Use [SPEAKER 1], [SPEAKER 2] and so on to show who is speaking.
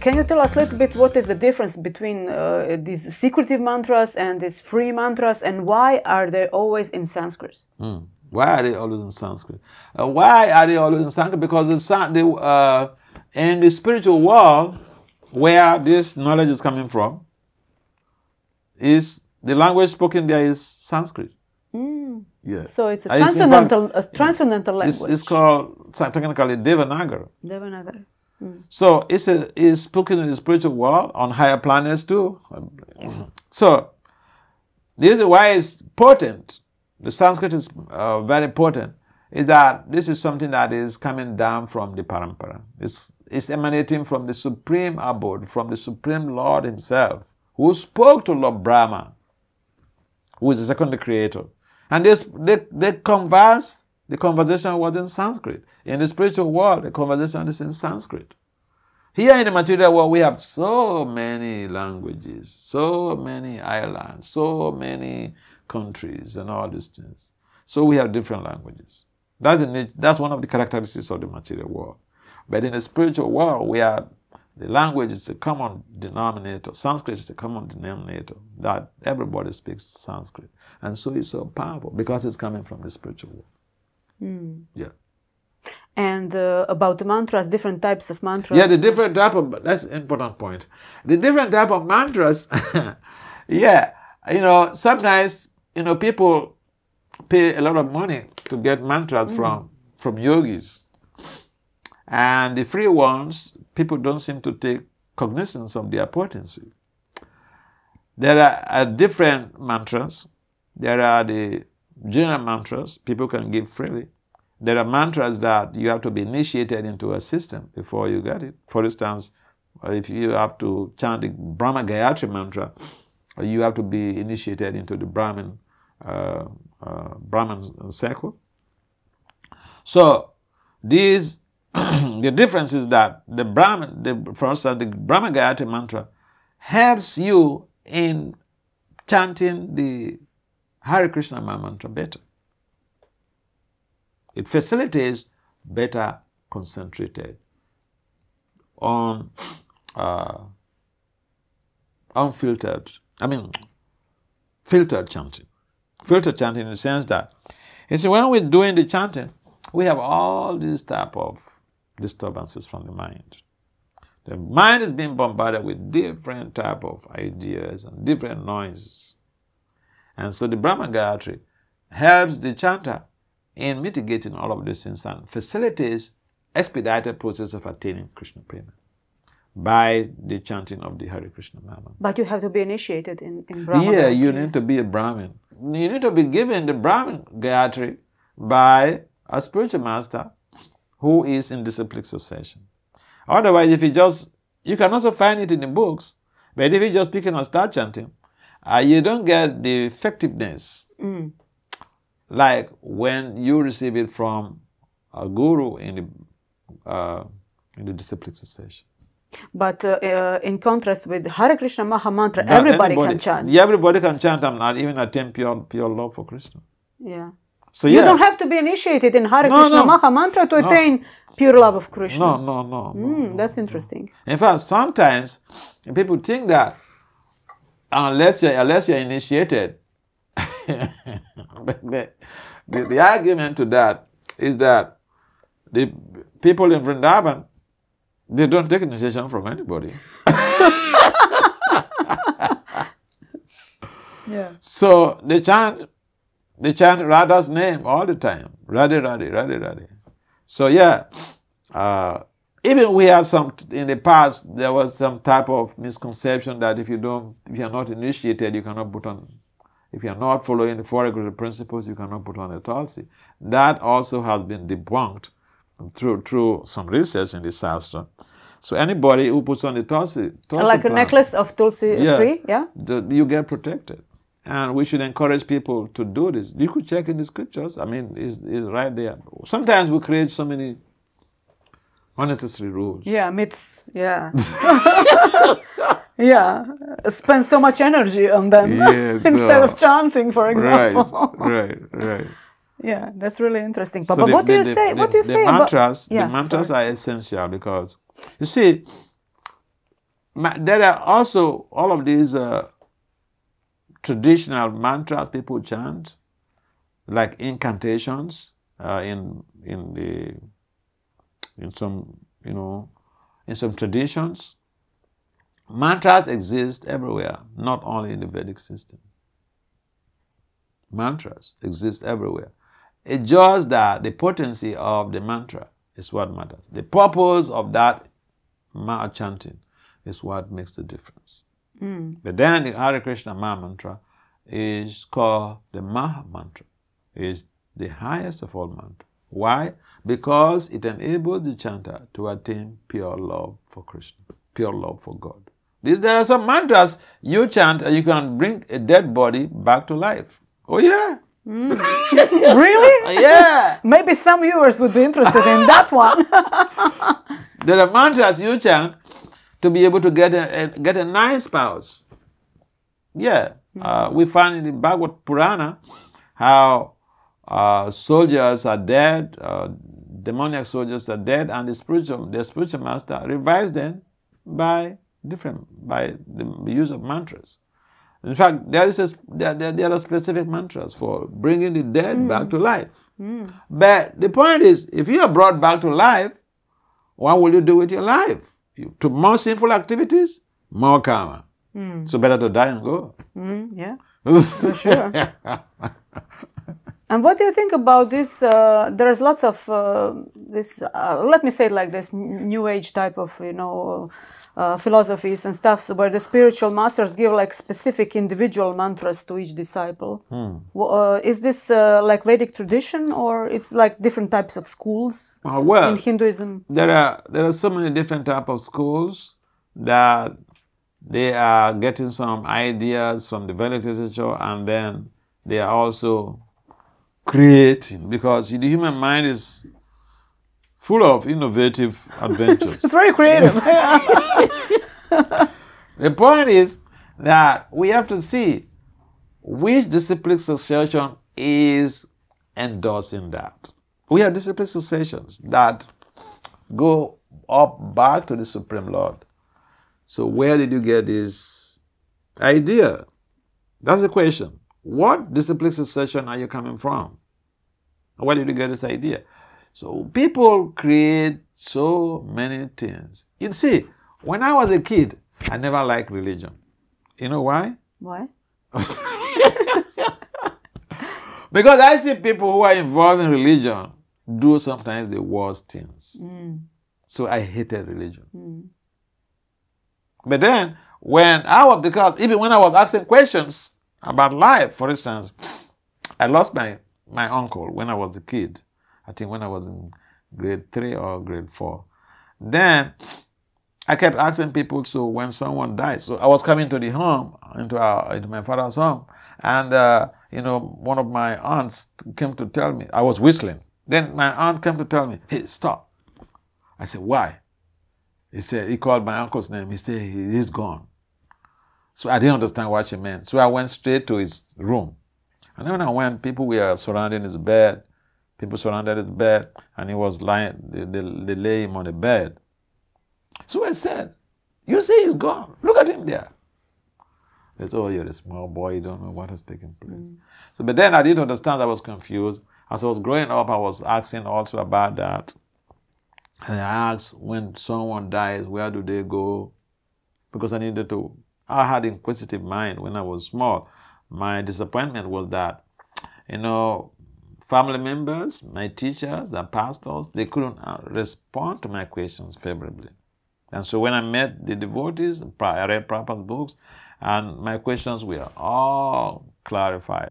[SPEAKER 1] can you tell us a little bit what is the difference between these secretive mantras and these free mantras, and why are they always in Sanskrit?
[SPEAKER 2] Why are they always in Sanskrit? Why are they always in Sanskrit? Because in the spiritual world, where this knowledge is coming from, is the language spoken there is Sanskrit. Yeah.
[SPEAKER 1] So it's a transcendental language.
[SPEAKER 2] It's called technically Devanagari.
[SPEAKER 1] Devanagari.
[SPEAKER 2] So it's spoken in the spiritual world, on higher planets too. So this is why it's potent. The Sanskrit is very potent. Is that this is something that is coming down from the Parampara. It's emanating from the Supreme Abode, from the Supreme Lord Himself, who spoke to Lord Brahma, who is the second creator. And they converse. The conversation was in Sanskrit. In the spiritual world, the conversation is in Sanskrit. Here in the material world, we have so many languages, so many islands, so many countries, and all these things. So we have different languages. That's one of the characteristics of the material world. But in the spiritual world, the language is a common denominator. Sanskrit is a common denominator, that everybody speaks Sanskrit. And so it's so powerful because it's coming from the spiritual world. Yeah.
[SPEAKER 1] And about the mantras, different types of mantras.
[SPEAKER 2] Yeah, the different type of, that's an important point. The different type of mantras, yeah, sometimes, people pay a lot of money to get mantras from yogis. And the free ones, people don't seem to take cognizance of their potency. There are different mantras. There are the general mantras people can give freely. There are mantras that you have to be initiated into a system before you get it. For instance, if you have to chant the Brahma Gayatri mantra, you have to be initiated into the Brahman circle. So these the difference is that for instance, the Brahma Gayatri mantra helps you in chanting the Hare Krishna mantra better. It facilitates better concentrated on filtered chanting. Filtered chanting in the sense that, when we're doing the chanting, we have all these type of disturbances from the mind. The mind is being bombarded with different type of ideas and different noises. And so the Brahma Gayatri helps the chanter in mitigating all of these things and facilitates expedited process of attaining Krishna Prema by the chanting of the Hare Krishna mantra.
[SPEAKER 1] But you have to be initiated in Brahma Gayatri.
[SPEAKER 2] Yeah, you need to be a Brahmin. You need to be given the Brahmin Gayatri by a spiritual master who is in disciplic succession. Otherwise, you can also find it in the books, but if you just pick and start chanting, you don't get the effectiveness like when you receive it from a guru in the disciplic succession.
[SPEAKER 1] But in contrast with Hare Krishna Maha Mantra, everybody can chant.
[SPEAKER 2] Yeah, everybody can chant and even attain pure love for Krishna.
[SPEAKER 1] Yeah.
[SPEAKER 2] So yeah.
[SPEAKER 1] You don't have to be initiated in Hare Krishna Maha Mantra to attain pure love of Krishna.
[SPEAKER 2] No.
[SPEAKER 1] That's interesting.
[SPEAKER 2] In fact, sometimes people think that unless you're initiated, the argument to that is that the people in Vrindavan, they don't take initiation from anybody.
[SPEAKER 1] Yeah.
[SPEAKER 2] So they chant Radha's name all the time. Radhe, Radhe, Radhe, Radhe. So yeah, even we had in the past, there was some type of misconception that if you're not initiated, you cannot put on, if you're not following the four regular principles, you cannot put on a tulsi. That also has been debunked through some research in the Shastra. So anybody who puts on the tulsi
[SPEAKER 1] like a necklace of tulsi tree, yeah?
[SPEAKER 2] You get protected. And we should encourage people to do this. You could check in the scriptures. I mean, it's right there. Sometimes we create so many unnecessary rules.
[SPEAKER 1] Yeah, myths, yeah. Yeah, spend so much energy on them instead of chanting, for example.
[SPEAKER 2] Right.
[SPEAKER 1] Yeah, that's really interesting. So but what do you say? What do you say
[SPEAKER 2] about
[SPEAKER 1] mantras?
[SPEAKER 2] The mantras are essential because, you see, there are also all of these traditional mantras people chant, like incantations in some traditions. Mantras exist everywhere, not only in the Vedic system. Mantras exist everywhere. It's just that the potency of the mantra is what matters. The purpose of that chanting is what makes the difference. But then the Hare Krishna Maha Mantra is called the Maha Mantra. It's the highest of all mantras. Why? Because it enables the chanter to attain pure love for Krishna, pure love for God. There are some mantras you chant and you can bring a dead body back to life. Oh yeah.
[SPEAKER 1] Really?
[SPEAKER 2] Yeah.
[SPEAKER 1] Maybe some viewers would be interested in that one.
[SPEAKER 2] There are mantras you chant to be able to get a nice spouse. Yeah. We find in the Bhagavad Purana how soldiers are dead, demoniac soldiers are dead, and their spiritual master revives them by the use of mantras. In fact, there are specific mantras for bringing the dead back to life. But the point is, if you are brought back to life, what will you do with your life? To more sinful activities, more karma. So better to die and go.
[SPEAKER 1] Yeah, for sure. And what do you think about this? There's lots of this. Let me say it like this: New Age type of philosophies and stuff, where the spiritual masters give like specific individual mantras to each disciple. Is this like Vedic tradition, or it's like different types of schools in Hinduism?
[SPEAKER 2] There are so many different types of schools that they are getting some ideas from the Vedic literature, and then they are also creating, because the human mind is full of innovative adventures.
[SPEAKER 1] It's very creative.
[SPEAKER 2] The point is that we have to see which discipline succession is endorsing that. We have discipline successions that go up back to the Supreme Lord. So where did you get this idea? That's the question. What discipline succession are you coming from? Where did you get this idea? So people create so many things. You see, when I was a kid, I never liked religion. You know why?
[SPEAKER 1] Why?
[SPEAKER 2] Because I see people who are involved in religion do sometimes the worst things. So I hated religion. But then, even when I was asking questions about life, for instance, I lost my uncle when I was a kid. I think when I was in grade 3 or grade 4. Then I kept asking people, so when someone dies, so I was coming to the home, into my father's home, and one of my aunts came to tell me, I was whistling. Then my aunt came to tell me, hey, stop. I said, why? He called my uncle's name. He said, he's gone. So I didn't understand what she meant. So I went straight to his room. And then when I went, people were surrounding his bed. People surrounded his bed, and he was lying, they lay him on the bed. So I said, you see he's gone. Look at him there. They said, oh, you're a small boy, you don't know what has taken place. So, but then I didn't understand, I was confused. As I was growing up, I was asking also about that. And I asked, when someone dies, where do they go? Because I had inquisitive mind when I was small. My disappointment was that, family members, my teachers, the pastors, they couldn't respond to my questions favorably. And so when I met the devotees, I read Prabhupada's books, and my questions were all clarified.